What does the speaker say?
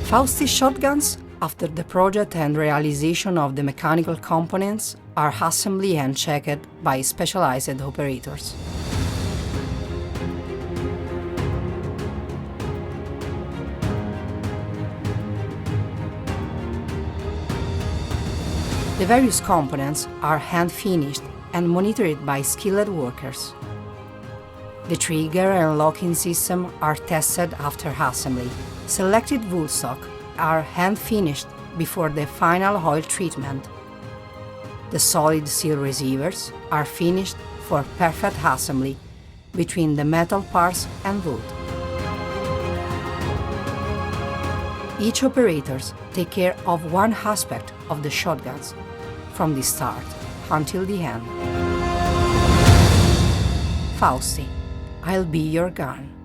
Fausti shotguns, after the project and realization of the mechanical components, are assembled and checked by specialized operators. The various components are hand-finished and monitored by skilled workers. The trigger and locking system are tested after assembly. Selected wool stock are hand-finished before the final oil treatment. The solid steel receivers are finished for perfect assembly between the metal parts and wood. Each operator takes care of one aspect of the shotguns, from the start until the end. Fausti, I'll be your gun.